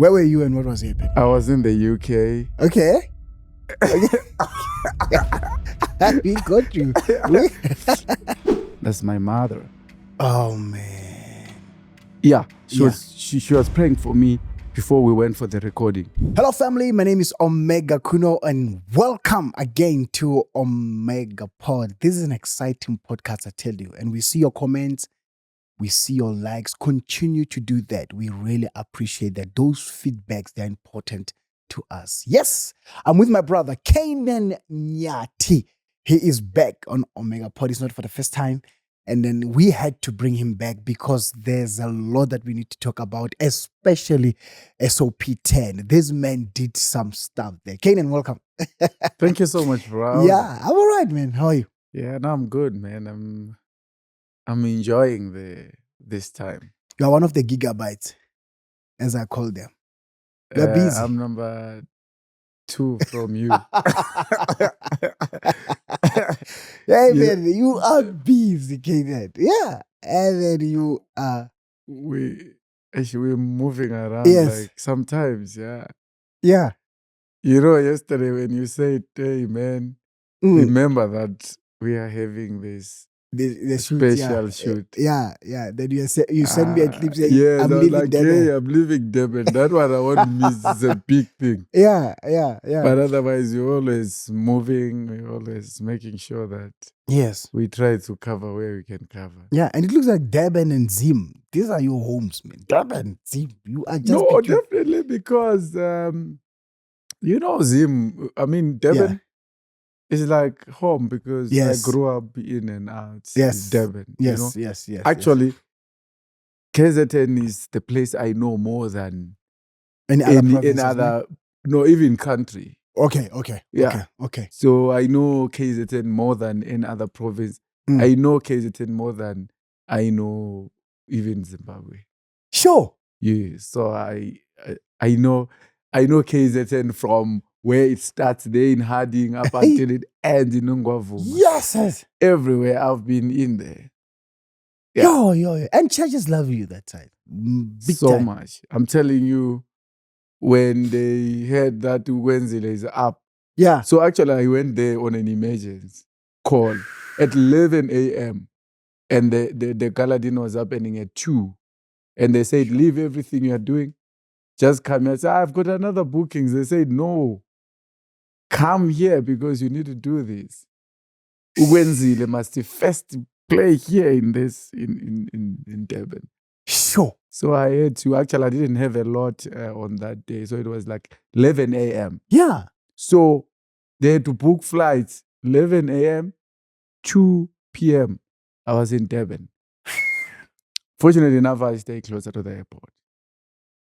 Where were you and what was happening? I was in the UK. Okay. We got you. That's my mother. Oh man. Yeah, she was praying for me before we went for the recording. Hello family, my name is Omega Kuno and welcome again to Omega Pod. This is an exciting podcast, I tell you, and we see your comments, we see your likes. Continue to do that. We really appreciate that. Those feedbacks, they're important to us. Yes, I'm with my brother Canaan Nyathi. He is back on Omega Pod. It's not for the first time. And then we had to bring him back because there's a lot that we need to talk about, especially SOP 10. This man did some stuff there. Canaan, welcome. Thank you so much, bro. Yeah, I'm all right, man. How are you? Yeah, no, I'm good, man. I'm enjoying this time. You're one of the gigabytes, as I call them. You're busy. I'm number 2 from you. Hey, man, you are busy, Canaan. Yeah. And then you are. We're moving around like sometimes, yeah. Yeah. You know, yesterday when you said, hey, man, remember that we are having this the special shoot. Yeah. Then you send me a clip saying, yes, I'm I was leaving like, Durban. hey, I'm leaving Durban. That one I want to miss is a big thing. Yeah. But otherwise, you're always moving, you're always making sure that we try to cover where we can cover. Yeah, and it looks like Durban and Zim. These are your homes, man. Durban, Zim. You are just definitely, because you know, Zim, I mean, Durban is like home because I grew up in and out in Durban. Yes. Actually, KZN is the place I know more than any other, no, even country. Okay. So I know KZN more than any other province. I know KZN more than I know even Zimbabwe. Sure. Yeah. So I know KZN from where it starts there in Harding up until it ends in Ngwavuma. Yes. Everywhere I've been in there. Yeah. Yo. And churches love you that side. Big so time. Much. I'm telling you, when they heard that Ukwenzile is up. Yeah. So actually I went there on an emergency call at 11 a.m. And the gala dinner was happening at 2. And they said, leave everything you're doing. Just come here. I said, I've got another bookings. They said, no. Come here because you need to do this. Ukwenzile must first play here in this in Durban. Sure. So I had to, actually I didn't have a lot on that day. So it was like 11 a.m. Yeah. So they had to book flights 11 a.m., 2 p.m. I was in Durban. Fortunately enough, I stayed closer to the airport.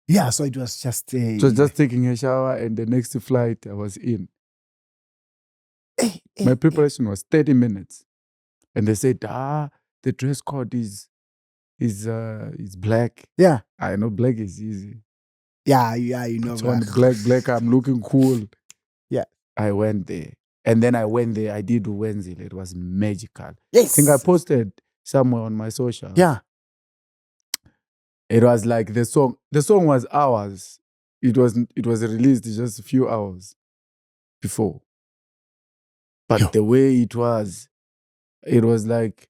Yeah, so it was just just taking a shower, and the next flight I was in. My preparation was 30 minutes. And they said, the dress code is black. Yeah. I know black is easy. Yeah, you know. Black, I'm looking cool. Yeah. I went there. And then I went there, I did Ukwenzile. It was magical. Yes. I think I posted somewhere on my social. Yeah. It was like the song was hours. It was released just a few hours before. But the way it was like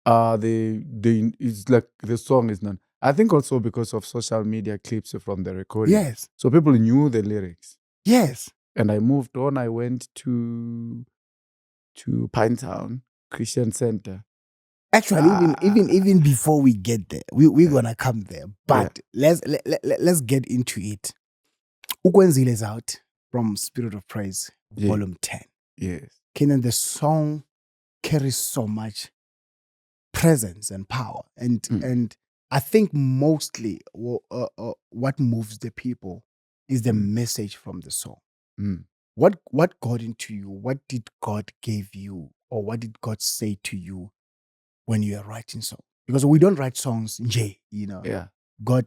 it's like the song is none. I think also because of social media clips from the recording. Yes. So people knew the lyrics. Yes. And I moved on. I went to Pinetown Christian Center. Actually, even before we get there, we're gonna come there. But let's get into it. Ukwenzile is out from Spirit of Praise, Volume 10. Yes. Canaan, the song carries so much presence and power, and I think mostly what moves the people is the message from the song. What got into you? What did God give you, or what did God say to you when you are writing songs? Because we don't write songs, you know. Yeah. God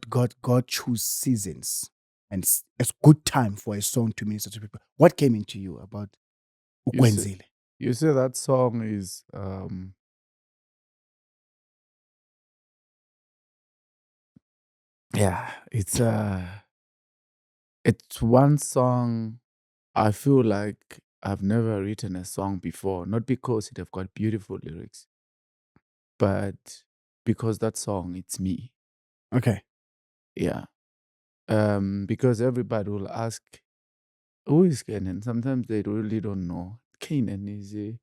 choose seasons, and it's a good time for a song to minister to people. What came into you about Ukwenzile? You say that song is it's It's one song I feel like I've never written a song before, not because it have got beautiful lyrics, but because that song, it's me. Okay. Yeah. Because everybody will ask, who is Canaan? Sometimes they really don't know. Canaan is a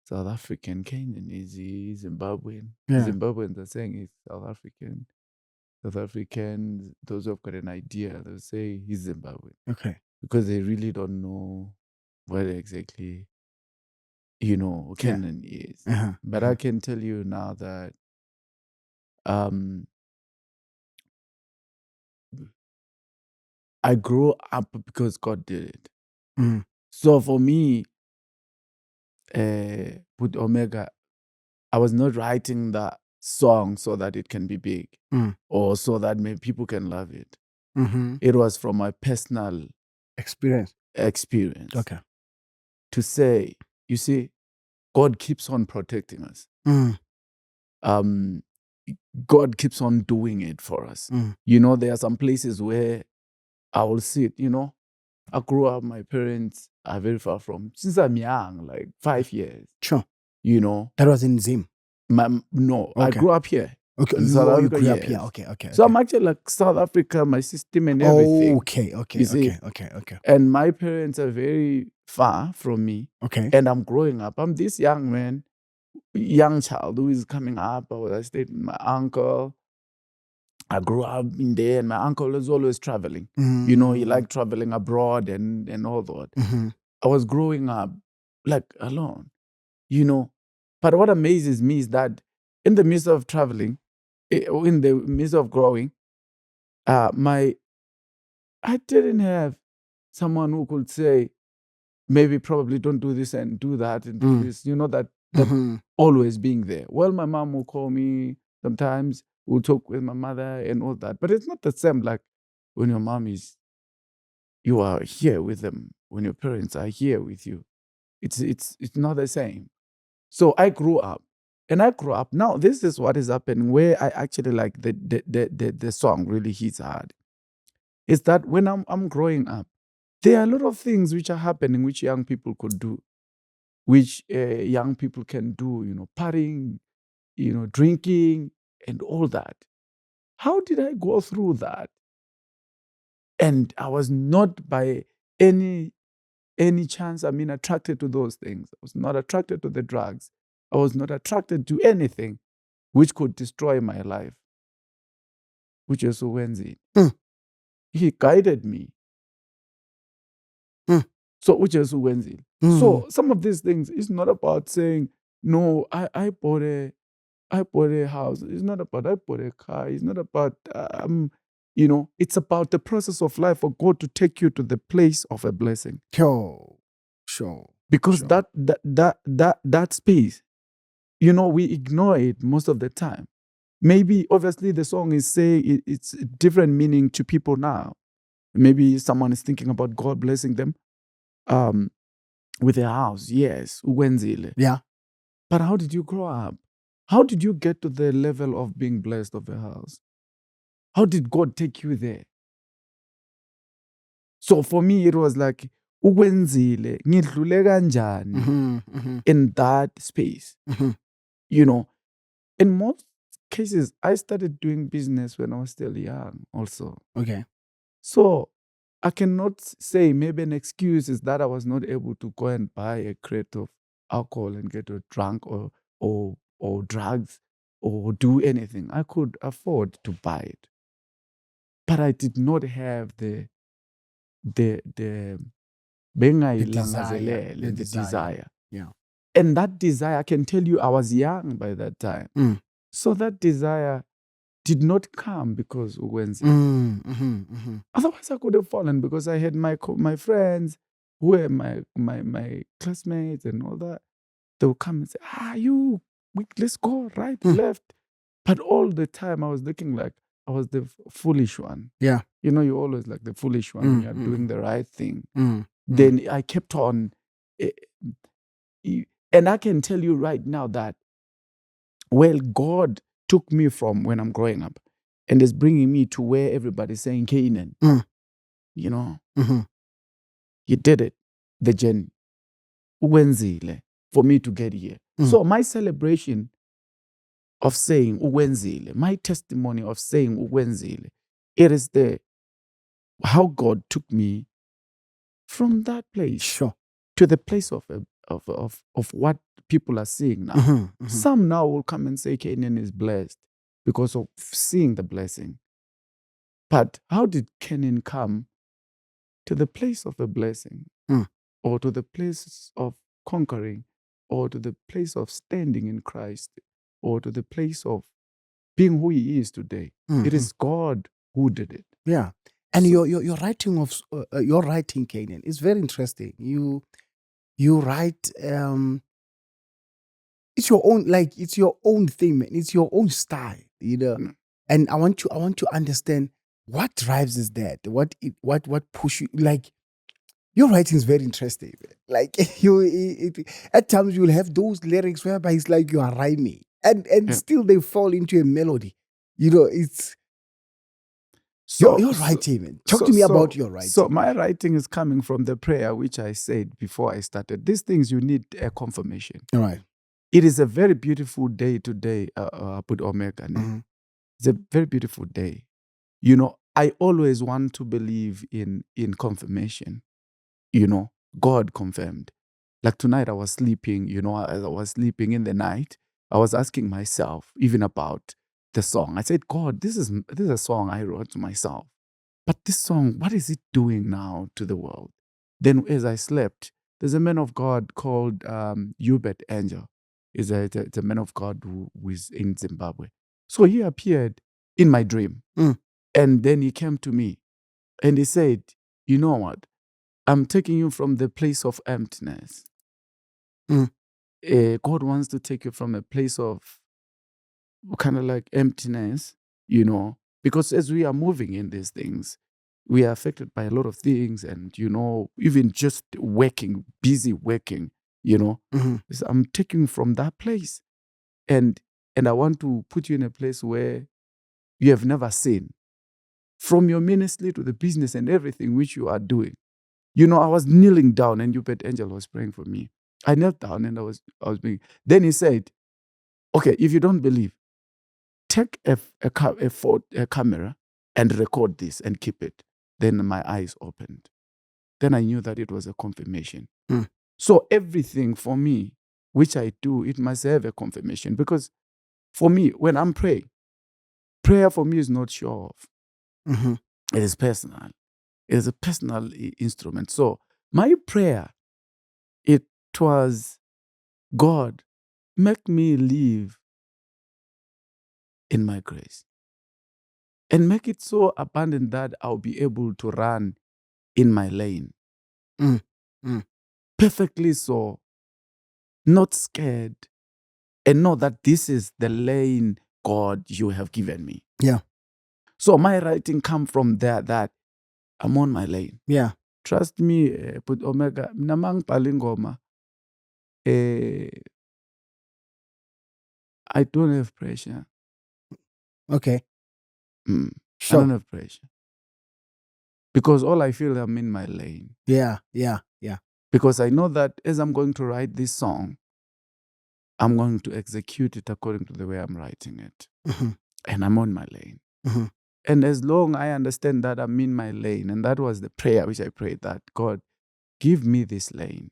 South African. Canaan is a Zimbabwean. Yeah. Zimbabweans are saying he's South African. South Africans, those who have got an idea, they'll say he's Zimbabwean. Okay. Because they really don't know what exactly, Canaan is. Uh-huh. But I can tell you now that um, I grew up because God did it. Mm. So for me, with Omega, I was not writing the song so that it can be big or so that maybe people can love it. Mm-hmm. It was from my personal Experience. experience to say, you see, God keeps on protecting us. God keeps on doing it for us. There are some places where I will sit, I grew up, my parents are very far from, since I'm young, like 5 years. Sure. That was in Zim. No, I grew up here. Okay, in South Africa, grew up yes. here. Okay. So I'm actually like South Africa, my system and everything. Okay. You see? Okay. And my parents are very far from me. Okay. And I'm growing up. I'm this young man, young child who is coming up. I stayed with my uncle. I grew up in there, and my uncle was always traveling. He liked traveling abroad and all that. I was growing up like alone, But what amazes me is that in the midst of traveling, in the midst of growing, I didn't have someone who could say, maybe probably don't do this and do that and do this, that always being there. Well, my mom will call me sometimes, we'll talk with my mother and all that. But it's not the same like when your mom you are here with them, when your parents are here with you. It's not the same. So I grew up. And I grew up. Now, this is what is happening where I actually like the song really hits hard. Is that when I'm growing up, there are a lot of things which are happening which young people could do, which young people can do, partying, drinking, and all that. How did I go through that? And I was not by any chance, attracted to those things. I was not attracted to the drugs. I was not attracted to anything which could destroy my life, which is Ukwenzile. He guided me. So, which is Ukwenzile. So, some of these things, it's not about saying, no, I bought a house. It's not about I bought a car. It's not about, it's about the process of life for God to take you to the place of a blessing. Sure. Because that space, we ignore it most of the time. Maybe, obviously, the song is saying it's a different meaning to people now. Maybe someone is thinking about God blessing them with a house. Yes, Ukwenzile. Yeah. But how did you grow up? How did you get to the level of being blessed of a house? How did God take you there? So for me, it was like, Ukwenzile, ngidlule kanjani in that space. In most cases, I started doing business when I was still young also. Okay. So I cannot say maybe an excuse is that I was not able to go and buy a crate of alcohol and get drunk or drugs or do anything. I could afford to buy it. But I did not have the desire. Yeah. And that desire, I can tell you, I was young by that time. So that desire did not come because Ukwenzile. Otherwise, I could have fallen because I had my friends who were my classmates and all that. They would come and say, let's go right, left. But all the time I was looking like I was the foolish one. Yeah. You're always like the foolish one when you're doing the right thing. Then I kept on. And I can tell you right now that, well, God took me from when I'm growing up and is bringing me to where everybody's saying Canaan. You know, Mhm. you did it, the journey. Ukwenzile, for me to get here. Mm. So my celebration of saying ukwenzile, my testimony of saying ukwenzile, it is how God took me from that place Sure. to the place of what people are seeing now. Mhm. Mhm. Some now will come and say Canaan is blessed because of seeing the blessing. But how did Canaan come to the place of a blessing, Mm. or to the place of conquering, or to the place of standing in Christ, or to the place of being who he is today? It Mhm. is God who did it. Yeah. And So- your writing of your writing, Canaan, is very interesting. You write it's your own, like it's your own thing, man. It's your own style, you know. Mm. And I want to understand what drives is that, what push you, like your writing is very interesting, man. Like at times you'll have those lyrics whereby it's like you are rhyming, and Yeah. still they fall into a melody. You know, it's your writing, man. Talk to me about your writing. So my writing is coming from the prayer which I said before I started. These things you need a confirmation. All right. It is a very beautiful day today, put Omega. Ne? Mhm. It's a very beautiful day. You know, I always want to believe in confirmation. You know, God confirmed. Like tonight, I was sleeping. You know, as I was sleeping in the night, I was asking myself even about the song. I said, God, this is a song I wrote to myself. But this song, what is it doing now to the world? Then, as I slept, there's a man of God called Hubert Angel. It's a man of God who is in Zimbabwe. So he appeared in my dream. Mm. And then he came to me and he said, you know what? I'm taking you from the place of emptiness. Mm. God wants to take you from a place of kind of like emptiness, you know, because as we are moving in these things, we are affected by a lot of things, and you know, even just working, busy working, you know. Mhm. So I'm taking from that place, and I want to put you in a place where you have never seen, from your ministry to the business and everything which you are doing. You know, I was kneeling down, and Hubert Angel was praying for me. I knelt down and I was being. Then he said, "Okay, if you don't believe, take a camera and record this and keep it." Then my eyes opened. Then I knew that it was a confirmation. Mm. So everything for me, which I do, it must have a confirmation. Because for me, when I'm praying, prayer for me is not show off. Mhm. It is personal. It is a personal instrument. So my prayer, it was, God, make me live in my grace. And make it so abundant that I'll be able to run in my lane. Mm. Mm. Perfectly so, not scared, and know that this is the lane, God, you have given me. Yeah. So my writing come from there, that I'm on my lane. Yeah. Trust me, put Omega, namang palingoma. I don't have pressure. Okay. I Sure. don't have pressure. Because all I feel, I'm in my lane. Yeah. Yeah. Yeah. Because I know that as I'm going to write this song, I'm going to execute it according to the way I'm writing it. Mhm. And I'm on my lane. Mhm. And as long I understand that I'm in my lane, and that was the prayer which I prayed, that God, give me this lane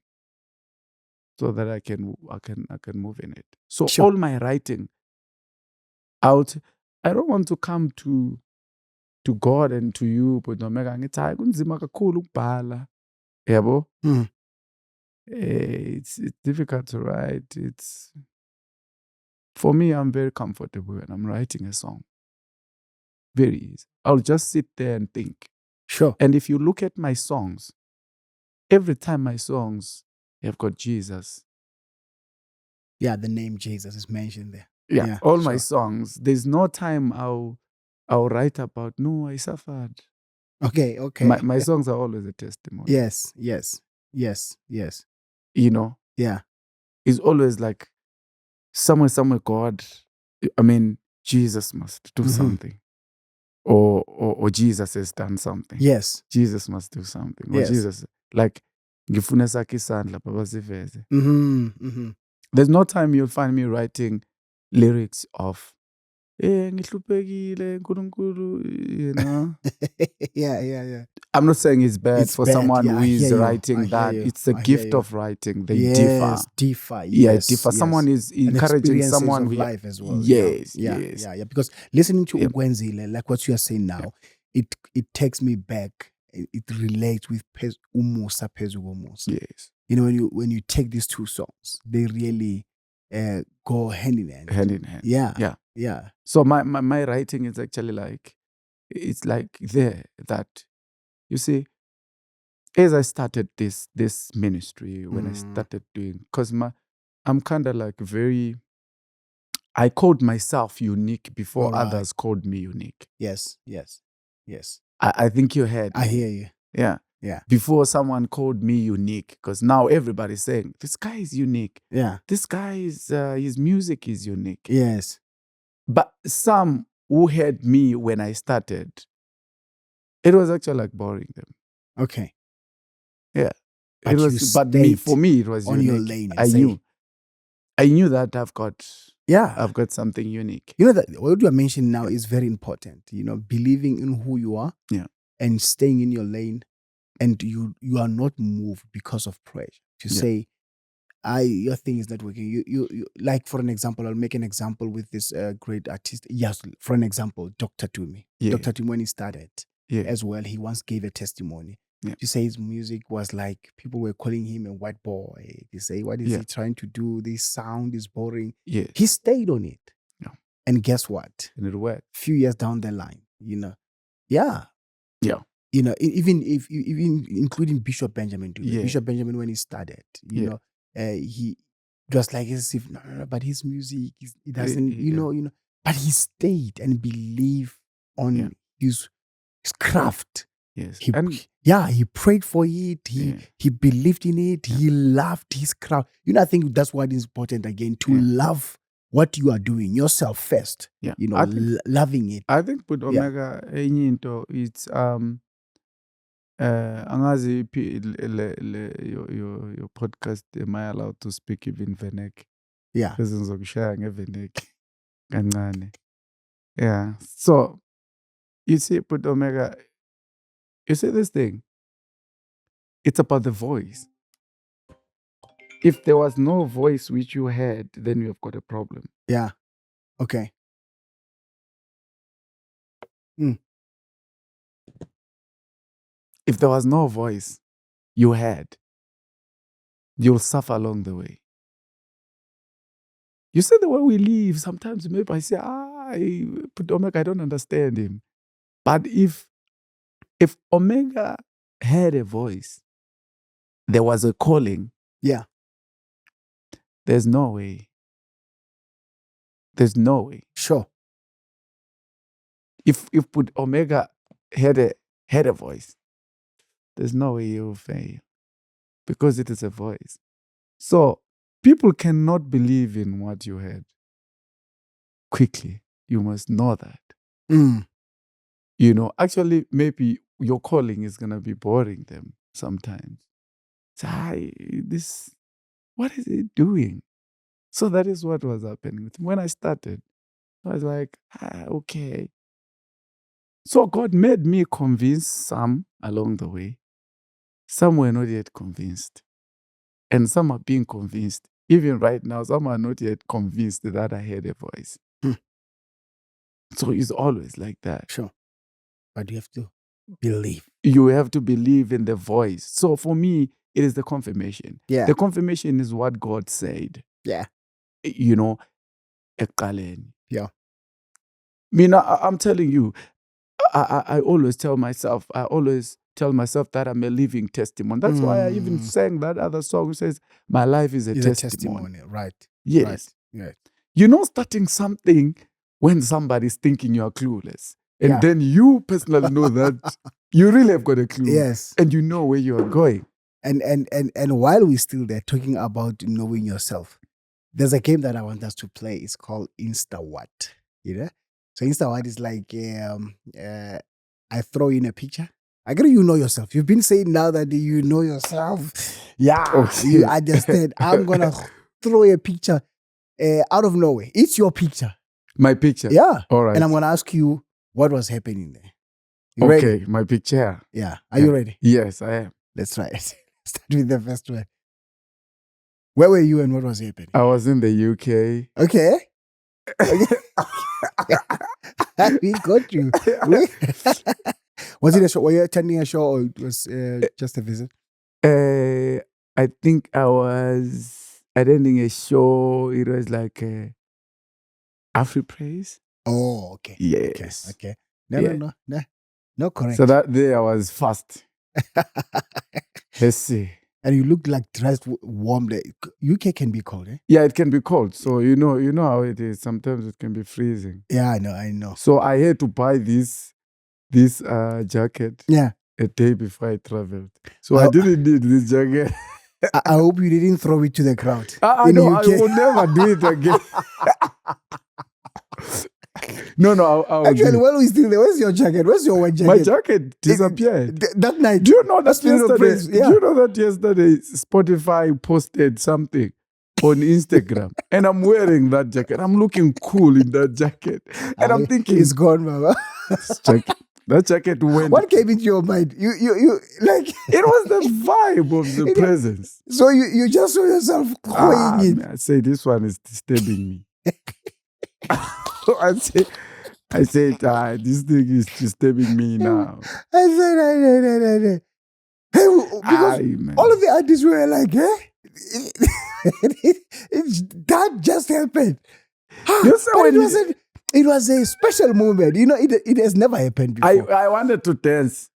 so that I can move in it. So Sure. all my writing out, I don't want to come to God and to you, but Omega, ngithi hayi kunzima kakhulu ukubhala. Yabo? Mm. It's difficult to write. For me, I'm very comfortable when I'm writing a song. Very easy. I'll just sit there and think. Sure. And if you look at my songs, every time my songs have got Jesus. Yeah, the name Jesus is mentioned there. Yeah, Yeah, all my sure. songs. There's no time I'll write about, no, I suffered. Okay. Okay. My songs are always a testimony. Yes. Yes. Yes. Yes. You know, Yeah. it's always like somewhere, God, I mean, Jesus must do Mhm. something. or Jesus has done something. Yes. Jesus must do something. Or Yes. Jesus, like, ngifuna sakhe isandla baba siveze. Mm-hmm. There's no time you'll find me writing lyrics of ngihluphekile nkulunkulu, you know. Yeah. I'm not saying it's bad It's for bad. someone Yeah, who I is hear you. I writing hear that. you. It's the I hear gift you. of writing. They Yes, differ. Yes, Yeah, differ. Someone is and encouraging experiences someone of who, life as well. yes, Yeah. yes. Because listening to Yeah. Ukwenzile, like what you are saying now, it takes me back. It relates with umusa phezu komusa. Yes. You know, when you take these two songs, they really go hand in hand. Hand in hand. Yeah. So my writing is actually like, it's like there that, you see, as I started this ministry, when I started doing, because I'm kind of like I called myself unique before others called me unique. Yes. I think you heard me. I hear you. Yeah. Before someone called me unique, because now everybody's saying, this guy is unique. Yeah. This guy is, his music is unique. Yes. But some who heard me when I started, it was actually like boring them. Okay. Yeah. But it was, but me, for me, it was on unique. your lane. I knew that I've got something unique. You know that what you are mentioning now is very important. You know, believing in who you are, and staying in your lane, and you are not moved because of pressure to say, your thing is not working. You like, for an example, I'll make an example with this great artist. Yes, for an example, Dr. Tumi. Dr. Tumi, when he started as well, he once gave a testimony. To say his music was like, people were calling him a white boy. They say, what is he trying to do? This sound is boring. He stayed on it. And guess what? And it worked. Few years down the line, you know. Yeah. You know, even including Bishop Benjamin too. Bishop Benjamin, when he started, you know, he just like as if no, but his music it doesn't, you know, but he stayed and believed on his craft. Yes. He prayed for it. He believed in it. He loved his craft. You know, I think that's what is important again, to love what you are doing, yourself first. Yeah. You know, loving it. I think with Omega enye into, it's angazi your podcast, am I allowed to speak even Venek? Yeah. Because ngizokushaya ngeVenek kancane. Yeah. So you see, with Omega, you see this thing, it's about the voice. If there was no voice which you had, then you have got a problem. Yeah. Okay. If there was no voice you had, you'll suffer along the way. You see the way we live, sometimes maybe I say, but Omega, I don't understand him. But if Omega had a voice, there was a calling. Yeah. There's no way. There's no way. Sure. If put Omega had a voice, there's no way you'll fail, because it is a voice. So people cannot believe in what you heard quickly. You must know that. You know, actually, maybe your calling is gonna be boring them sometimes. What is he doing? So that is what was happening with me. When I started, I was like, okay. So God made me convince some along the way. Some were not yet convinced. And some are being convinced. Even right now, some are not yet convinced that I heard a voice. So it's always like that. Sure. But you have to believe. You have to believe in the voice. So for me, it is the confirmation. Yeah. The confirmation is what God said. Yeah. You know, ekaleni. Yeah. I'm telling you, I always tell myself that I'm a living testimony. That's why I even sang that other song which says, my life is a testimony. Right. Yes. Right. You're not starting something when somebody's thinking you're clueless. And then you personally know that you really have got a clue. Yes. And you know where you are going. And while we're still there talking about knowing yourself, there's a game that I want us to play. It's called Insta What. You know? So Insta what is like I throw in a picture. I agree you know yourself. You've been saying now that you know yourself. Yeah, you Okay. understand. I'm gonna throw a picture out of nowhere. It's your picture. My picture. Yeah. All right. And I'm gonna ask you what was happening there. You ready? Okay, my picture. Yeah. Are you ready? Yes, I am. Let's try it. Start with the first one. Where were you and what was happening? I was in the UK. Okay. We got you. Was it a show? Were you attending a show or it was just a visit? I think I was attending a show. It was like Afri Praise. Oh, okay. Yes. Okay. No, Yeah. no, correct. So that day I was fast. Let's see. And you look like dressed warm. The UK can be cold, eh? Yeah, it can be cold. So you know how it is. Sometimes it can be freezing. Yeah, I know. So I had to buy this jacket. Yeah. A day before I traveled. So I didn't need this jacket. I hope you didn't throw it to the crowd. I know, I will never do it again. No, I'll Actually, do it. while we still there, where's your jacket? Where's your white jacket? My jacket disappeared. That night. Do you know that yesterday? Yeah. Do you know that yesterday Spotify posted something on Instagram and I'm wearing that jacket. I'm looking cool in that jacket. And I'm thinking, it's gone, Mama. That jacket went. What came into your mind? You like it was the vibe of the presence. So you just saw yourself going in. I say this one is disturbing me. I said, this thing is disturbing me now. I said, hey, because all of the artists were like, that just happened. It was a special moment. You know, it has never happened before. I wanted to dance.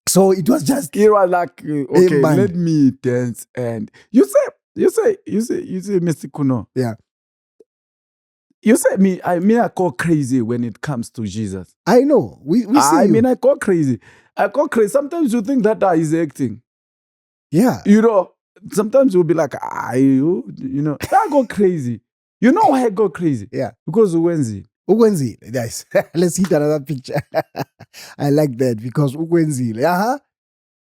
So it was just. It was like, okay, let me dance. And you say, Mr. Kuno. Yeah. You say I go crazy when it comes to Jesus. I know. We see I go crazy. Sometimes you think that he's acting. Yeah. You know, sometimes you'll be like, I go crazy. You know why I go crazy? Yeah. Because Ukwenzile. Ukwenzile, nice. Let's hit another picture. I like that because Ukwenzile.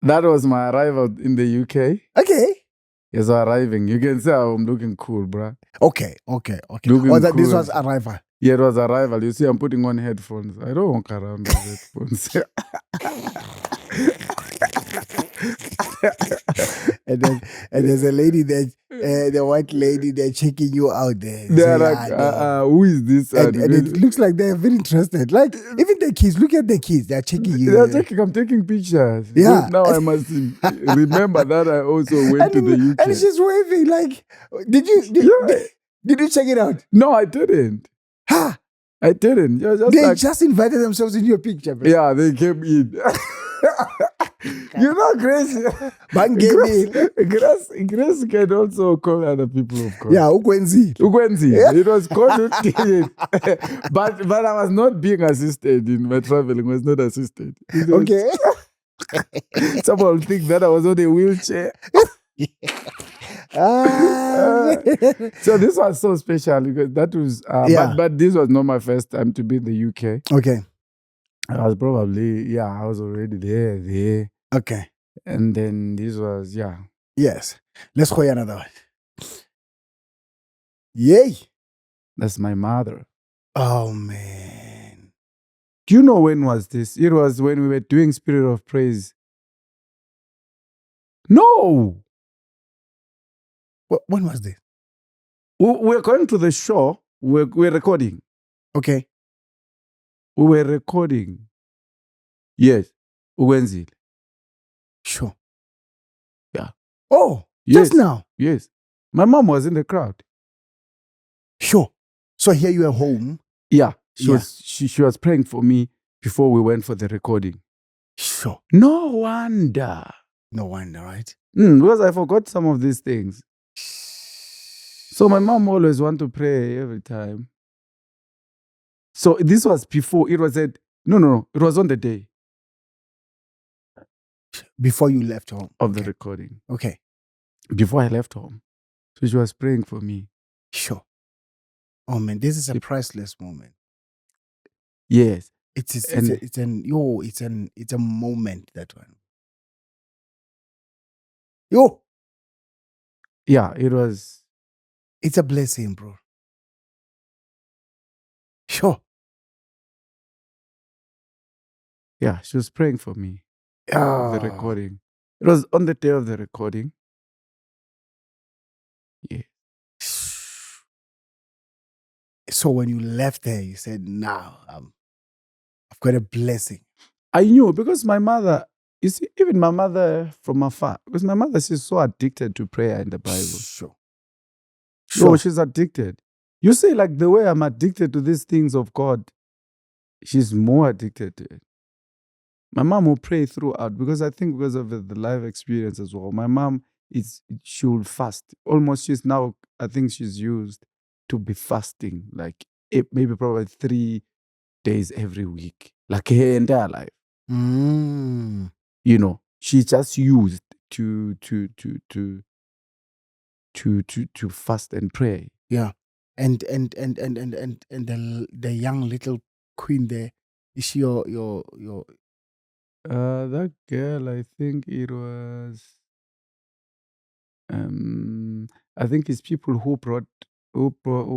That was my arrival in the UK. Okay. Yes, arriving. You can say I'm looking cool, bruh. Okay. Looking cool. This was arrival. Yeah, it was arrival. You see, I'm putting on headphones. I don't walk around with headphones. and there's a lady there, the white lady, they're checking you out there. They're like, who is this? And it looks like they're very interested. Like, even the kids, look at the kids, they're checking you. They're checking, I'm taking pictures. Yeah. Now I must remember that I also went to the UK. And she's waving like, did you check it out? No, I didn't. Ha! I didn't. They just invited themselves in your picture. Bro. Yeah, they came in. You know, Grace can also call other people, of course. Yeah, Ukwenzile. Yeah. It was called but I was not being assisted in my traveling. I was not assisted. Okay. Someone would think that I was on a wheelchair. So this was so special because that was but this was not my first time to be in the UK. Okay. I was probably I was already there. Okay. And then this was Yes. Let's go another one. Yay. That's my mother. Oh man. Do you know when was this? It was when we were doing Spirit of Praise. No. When was this? We're going to the show. We're recording. Okay. We were recording. Yes. Ukwenzile. Sure. Yeah. Oh, yes. Just now? Yes. My mom was in the crowd. Sure. So here you are home? Yeah. She was praying for me before we went for the recording. Sure. No wonder, right? Because I forgot some of these things. So my mom always want to pray every time. So this was before, it was no, it was on the day. Before you left home? Of the recording. Okay. Before I left home. So she was praying for me. Sure. Oh man, this is a priceless moment. Yes. It's And a moment, that one. Yo, yeah, it was. it's a blessing, bro. Sure. Yeah, she was praying for me. The Ah. recording. It was on the day of the recording. Yeah. So when you left there, you said, "Now, I've got a blessing." I knew because my mother, you see, even my mother from afar, because my mother, she's so addicted to prayer in the Bible. Sure. No, Sure. she's addicted. You say, like the way I'm addicted to these things of God, she's more addicted to it. My mom will pray throughout because I think because of the life experience as well. My mom she will fast. Almost she's now, I think she's used to be fasting, like maybe probably 3 days every week, like her entire life. Mm. You know, she just used to fast and pray. Yeah. And the young little queen there, is she your That girl, I think it was. I think it's people who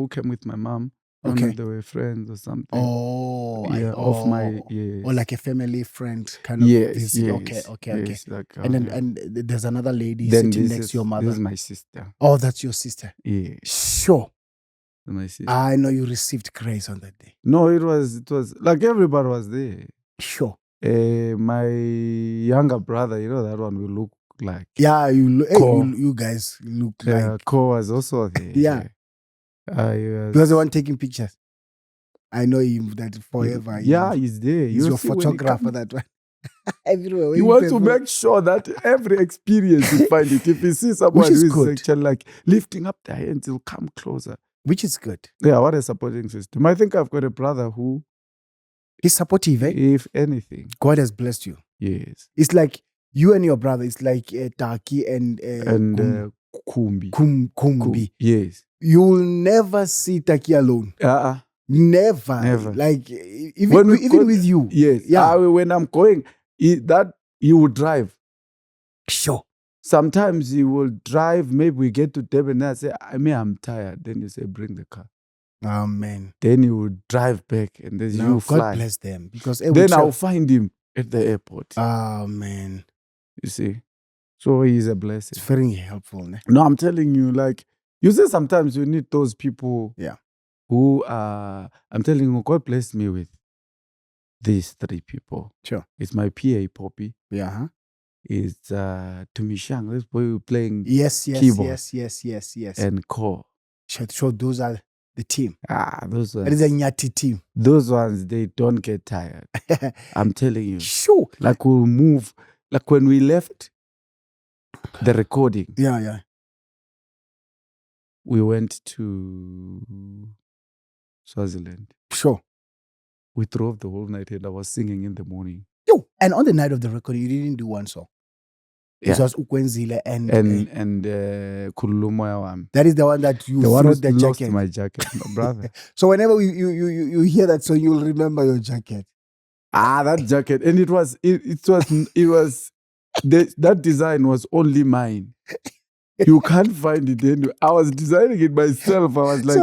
came with my mom. I don't know okay? if they were friends or something. Oh, Yeah, of my yes. or like a family friend kind of yes, visit. yes, Okay. yes. Like, And then yeah. there's another lady Then sitting next to your this is mother. my sister. Oh, that's your sister. Yeah, Sure. my sister. I know you received grace on that day. No, it was like everybody was there. Sure. My younger brother, you know that one will look like. Yeah, Ko. you guys look like. Ko was also there. Yeah. Yes. Because the one taking pictures. I know him that forever. Yeah, he's there. He's You your see when he photographer, comes, that one. Everywhere. he wants to make sure that every experience you find it. If you see someone is who is good. actually like lifting up their hands, he'll come closer. Which is good. Yeah, what a supporting system. I think I've got a brother who, He's supportive, eh? if anything, God has blessed you. yes. It's like you and your brother. It's like Taki and Kumbi. Kumbi. Yes. You'll never see Taki alone. Never. Like even with you. Yes. Yeah. When I'm going, he will drive. Sure. Sometimes he will drive. Maybe we get to Durban and I say, I'm tired. Then you say, bring the car. Amen. Then he will drive back and then you fly. God bless them. Because Then I'll find him at the airport. Amen. You see? So he's a blessing. It's very helpful. Ne? No, I'm telling you, like, you say sometimes you need those people who are, I'm telling you, God blessed me with these 3 people. Sure. It's my PA, Poppy. Yeah. Huh? It's Tumishang, this boy who playing keyboard. Yes. And core. Sure, those are the team. Those ones. It is a Nyathi team. Those ones, they don't get tired. I'm telling you. Sure. Like we'll move. Like when we left the recording. Yeah. We went to Swaziland. Sure. We drove the whole night and I was singing in the morning. Yo, and on the night of the recording, you didn't do one song. Yeah. It was Ukwenzile and Kululumoya Wami. That is the one that you lost the jacket. My jacket, my brother. So whenever you hear that song, you'll remember your jacket. That jacket, and it was that design was only mine. You can't find it anywhere. I was designing it myself. I was like,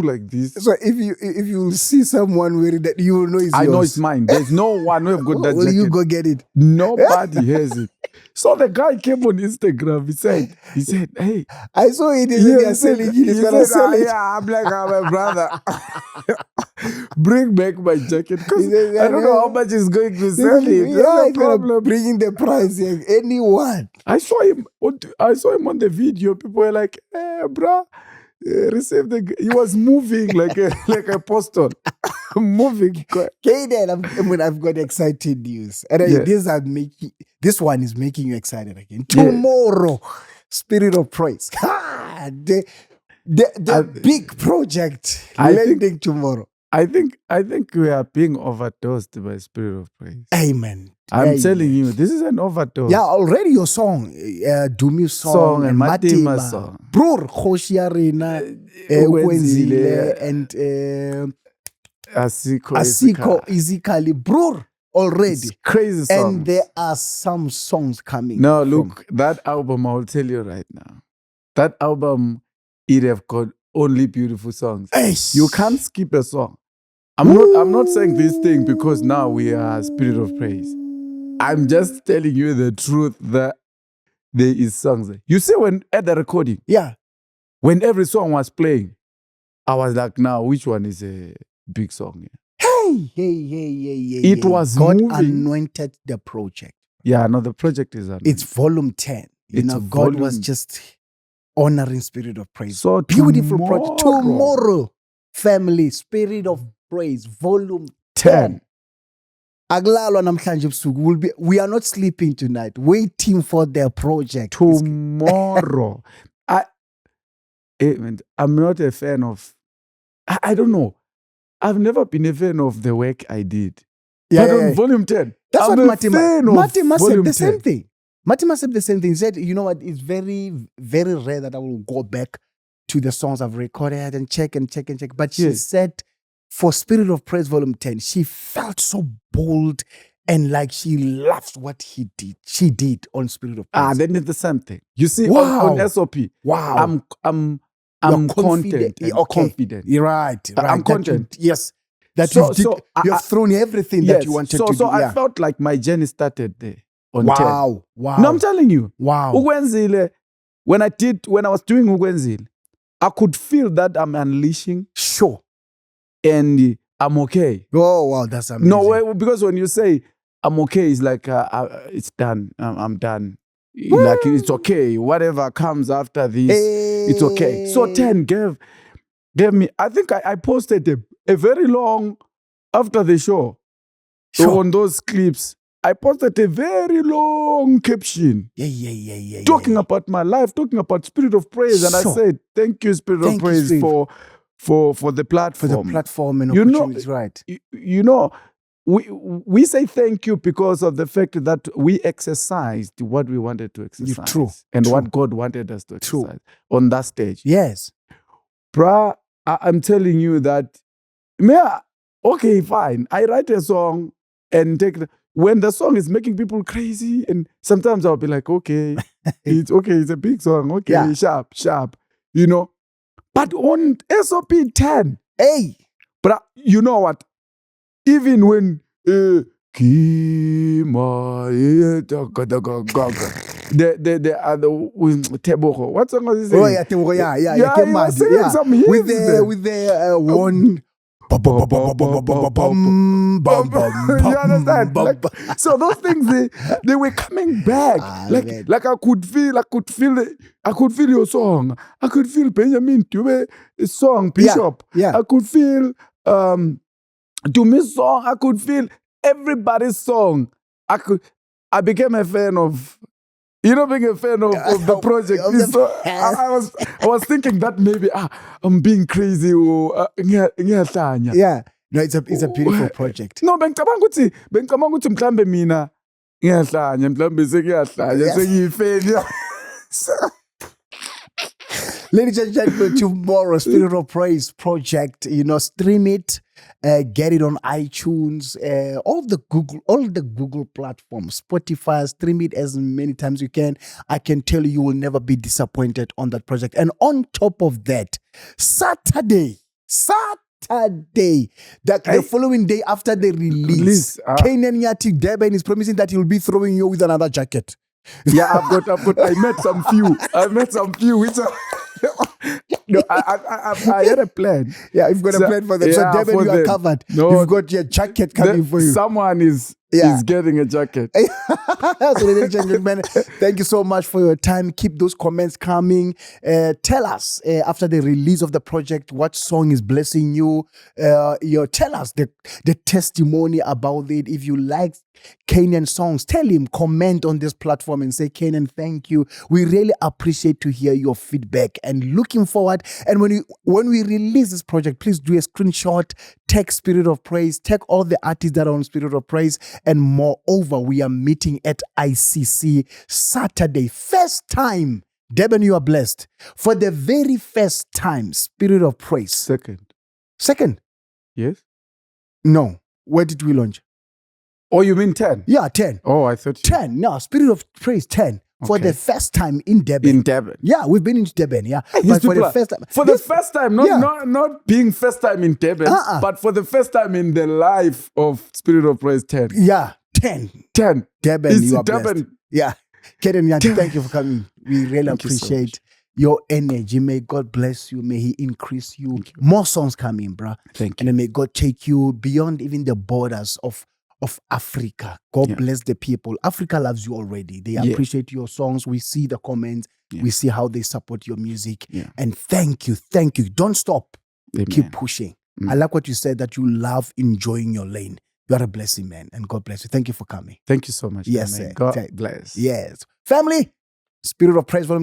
like this. So if you see someone wearing that, you will know it's yours. I know it's mine. There's no one who have got that jacket. You go get it. Nobody has it. So the guy came on Instagram. He said, hey. I saw it. He said, he's going to sell it. Yeah, I'm like, my brother. Bring back my jacket. Because I don't know how much he's going to sell it. Yeah, problem. Bringing the price. Anyone. I saw him on the video. People were like, hey, bro. Receive he was moving like a apostle. Moving. Okay, then I've got exciting news. And this one is making you excited again. Tomorrow, Spirit of Praise. The big project landing tomorrow. I think we are being overdosed by Spirit of Praise. Amen. I'm telling you, this is an overdose. Yeah, already your song, Dumi song and Matima song. Bror, Khoshiarina, Ukwenzile, and Asiko Izikali Brur already. It's crazy songs. And there are some songs coming. No, look, that album, I will tell you right now. That album, it have got only beautiful songs. Eish. You can't skip a song. I'm not saying this thing because now we are Spirit of Praise. I'm just telling you the truth that there is songs. You see, when at the recording, Yeah. when every song was playing, I was like, now, which one is a big song? Hey. It was God moving. anointed the project. Yeah, no, the project is anointed. It's volume 10. You It's know, God was volume- just honoring Spirit of Praise. So Beautiful project. Tomorrow, family, Spirit of Praise, volume 10. Akulalwa namhlanje ebusuku. We are not sleeping tonight, waiting for their project. Tomorrow. I'm not a fan of, I don't know. I've never been a fan of the work I did. But on volume 10, that's I'm what a fan of Matima said volume the 10. same thing. Matima said the same thing. He said, you know what, it's very, very rare that I will go back to the songs I've recorded and check. But she Yes. said for Spirit of Praise volume 10, she felt so bold and like she loves what she did on Spirit of Praise. Then it's the same thing. You see, Wow. on SOP, Wow. I'm You're content and Okay. confident. You're right. I'm content. Yes. That So- you did. You have thrown everything that you wanted to do. So I Yeah. felt like my journey started there on 10. Wow. No, I'm telling you. Wow. Ukwenzile, when I was doing Ukwenzile, I could feel that I'm unleashing Sure. and I'm okay. Oh, wow. That's amazing. No, because when you say I'm okay, it's like it's done. I'm done. Like it's okay. Whatever comes after this, it's okay. So 10 gave me. I think I posted a very long after the show Sure. on those clips. I posted a very long caption. Yeah. Talking about my life, talking about Spirit of Praise, and I Sure. said, "Thank you, Spirit Thank of you, Praise, Spirit. for the platform." For the platform and You know- opportunities, right? You know, we say thank you because of the fact that we exercised what we wanted to exercise, True, and true. what God wanted us to True. exercise on that stage. Yes. Bruh, I'm telling you that. Okay, fine. I write a song and when the song is making people crazy, and sometimes I'll be like, okay, it's okay, it's a big song, okay, Yeah. sharp, you know. But on SOP 10, Hey. but you know what? Even when Kima, the other Tebogo, what song was he saying? Oh yeah, Tebogo, yeah. He was Kemadi, singing yeah. some hits With there. the one. You understand? So those things they were coming back. Man. Like I could feel your song. I could feel Benjamin Tube's song, Bishop. Yeah. I could feel Dumi's song. I could feel everybody's song. I became a fan of, being a fan of the project. I was thinking that maybe I'm being crazy or ngiyahlanya. Yeah. No, it's a beautiful project. No, bengicabanga ukuthi mhlambe mina ngiyahlanya, mhlambe sengiyahlanya, sengiyifeni. Ladies and gentlemen, tomorrow, Spirit of Praise project, stream it, get it on iTunes, all the Google platforms, Spotify, stream it as many times you can. I can tell you will never be disappointed on that project. And on top of that, Saturday, the following day after the release, Canaan Nyathi Deben is promising that he'll be throwing you with another jacket. Yeah, I met some few which are no, I had a plan. Yeah, you've got a plan for them. So Deben, you are covered. No, you've got your jacket coming for you. Someone is getting a jacket. So, ladies and gentlemen, thank you so much for your time. Keep those comments coming. Tell us after the release of the project what song is blessing you. Tell us the testimony about it. If you like Canaan songs, tell him, comment on this platform and say, Canaan, thank you. We really appreciate to hear your feedback and looking forward. And when we release this project, please do a screenshot, tag Spirit of Praise, tag all the artists that are on Spirit of Praise. And moreover, we are meeting at ICC Saturday. First time, Deben, you are blessed. For the very first time, Spirit of Praise. Second. Second? Yes. No. Where did we launch? Oh, you mean 10? Yeah, 10. Oh, I thought you 10. No, Spirit of Praise 10. For Okay. the first time in Durban. in Durban. Yeah, we've been into Durban, yeah. These But for people the are- first time. For the first time, not being first time in Durban, but for the first time in the life of Spirit of Praise 10. Yeah, 10. 10. Durban, Is you it are blessed. Durban? Yeah. Kate and Nyathi, thank you for coming. We really Thank you so appreciate your energy. May God bless you. May He increase you. More songs coming, bro. Thank And then may God take you beyond even the borders of Africa. God Yeah. bless the people. Africa loves you already. They Yeah. appreciate your songs. We see the comments. Yeah. We see how they support your music. Yeah. And thank you. Thank you. Don't stop. Amen. Keep pushing. Mm. I like what you said, that you love enjoying your lane. You are a blessing, man. And God bless you. Thank you for coming. Thank you so much. Yes, Amen. sir. God bless. Yes. Family, Spirit of Praise Volume